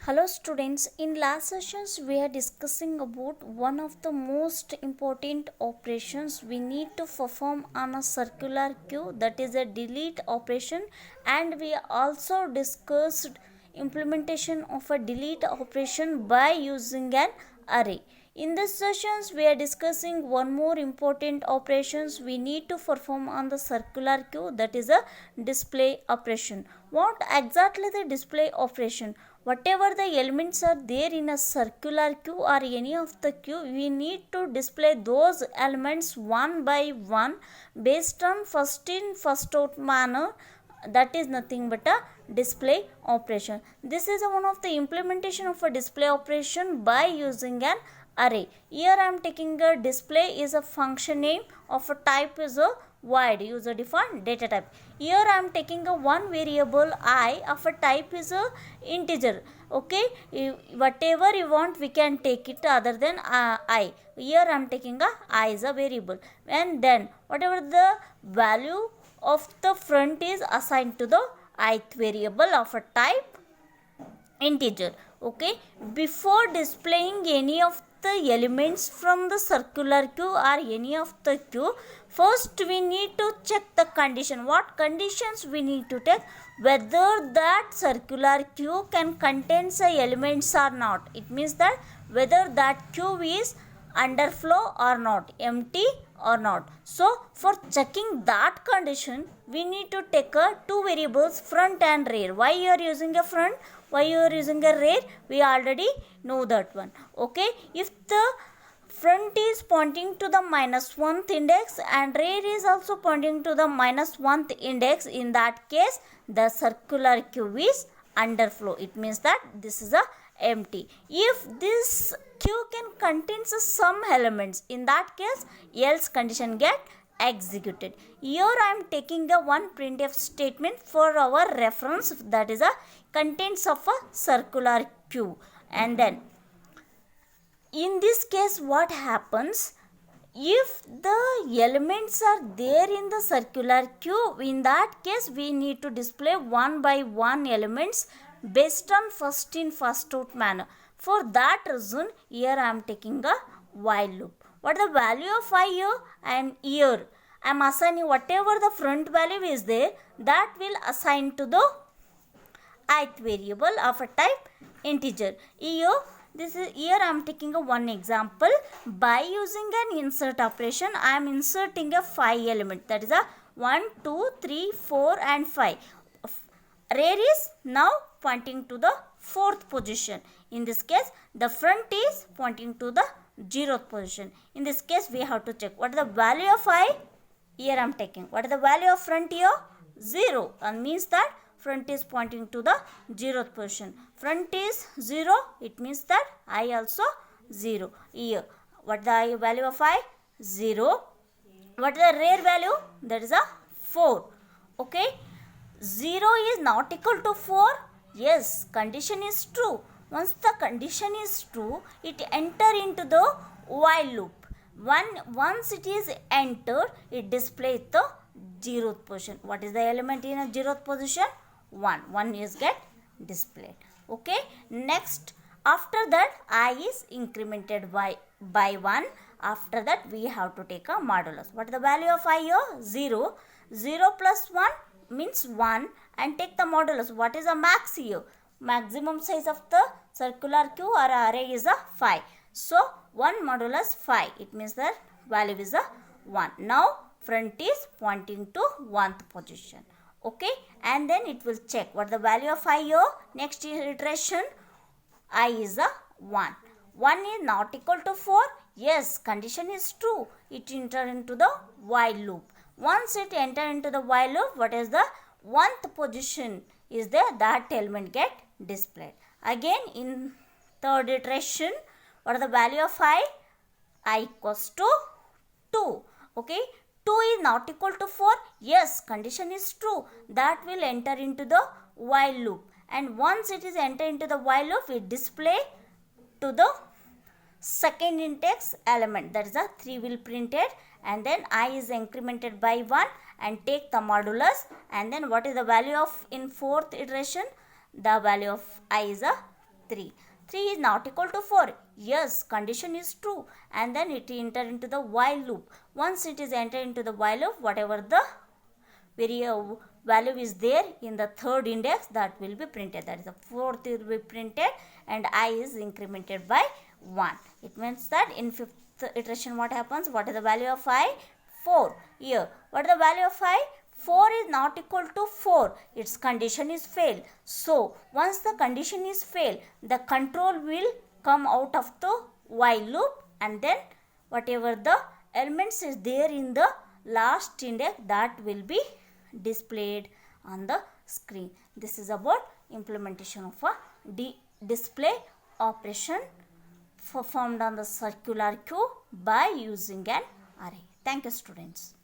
Hello students, in last sessions we are discussing about one of the most important operations we need to perform on a circular queue, that is a delete operation, and we also discussed implementation of a delete operation by using an array. In this sessions we are discussing one more important operations we need to perform on the circular queue, that is a display operation. What exactly the display operation? Whatever the elements are there in a circular queue or any of the queue, we need to display those elements one by one based on first in first out manner. That is nothing but a display operation. This is one of the implementation of a display operation by using an array. Here I am taking a display is a function name of a type is a void user defined data type. Here I am taking a one variable I of a type is a integer. Okay, whatever you want we can take it other than I. Here I am taking a I is a variable, and then whatever the value of the front is assigned to the ith variable of a type integer. Okay, before displaying any of the elements from the circular queue or any of the queue, first we need to check the condition. What conditions we need to take? Whether that circular queue can contain the elements or not. It means that whether that queue is underflow or not, empty or not. So for checking that condition, we need to take two variables, front and rear. Why you are using a front? Why you are using a rear? We already know that one. Okay, if the front is pointing to the -1th index and rear is also pointing to the -1th index, in that case the circular queue is underflow. It means that this is a empty. If this queue can contain some elements, in that case else condition get executed. Here I am taking a one printf statement for our reference, that is a contents of a circular queue. And then in this case what happens, if the elements are there in the circular queue, in that case we need to display one by one elements based on first in first out manner. For that reason here I am taking a while loop. What is the value of I here? And here I am assigning whatever the front value is there, that will assign to the ith variable of a type integer. Here I am taking a one example. By using an insert operation, I am inserting a 5 element, that is a 1, 2, 3, 4 and 5. Rear is now pointing to the 4th position. In this case the front is pointing to the 0th position. In this case we have to check what is the value of I. Here I am taking what is the value of front here? 0, and means that front is pointing to the 0th position. Front is 0, it means that I also 0. Here what is the value of I? 0. What is the rear value? That is a 4. Okay, 0 is not equal to 4. Yes, condition is true. Once the condition is true, it enter into the while loop. Once it is entered, it displays the 0th position. What is the element in a 0th position? 1. 1 is get displayed. Okay, next after that I is incremented by 1. After that we have to take a modulus. What is the value of I here? 0. 0 plus 1 means 1, and take the modulus. What is the max here? Maximum size of the circular queue or array is a 5. So 1 modulus 5, it means that value is a 1. Now front is pointing to 1th position. Okay, and then it will check what the value of I here. Next iteration I is a 1. 1 is not equal to 4. Yes, condition is true. It enter into the while loop. Once it enter into the while loop, what is the 1th position is there, that element get displayed. Again in third iteration, what is the value of I? I equals to 2. Okay, 2 is not equal to 4. Yes, condition is true. That will enter into the while loop, and once it is enter into the while loop, it display to the second index element, that is a 3 will printed, and then I is incremented by 1 and take the modulus, and then what is the value of in 4th iteration? The value of I is a 3. 3 is not equal to 4. Yes, condition is true. And then it enter into the while loop. Once it is entered into the while loop, whatever the value is there in the third index, that will be printed. That is the fourth will be printed and I is incremented by 1. It means that in fifth iteration what happens? What is the value of I? 4. Here, what is the value of I? 4 is not equal to 4. Its condition is fail. So, once the condition is fail, the control will come out of the while loop and then whatever the elements is there in the last index, that will be displayed on the screen. This is about implementation of a display operation performed on the circular queue by using an array. Thank you, students.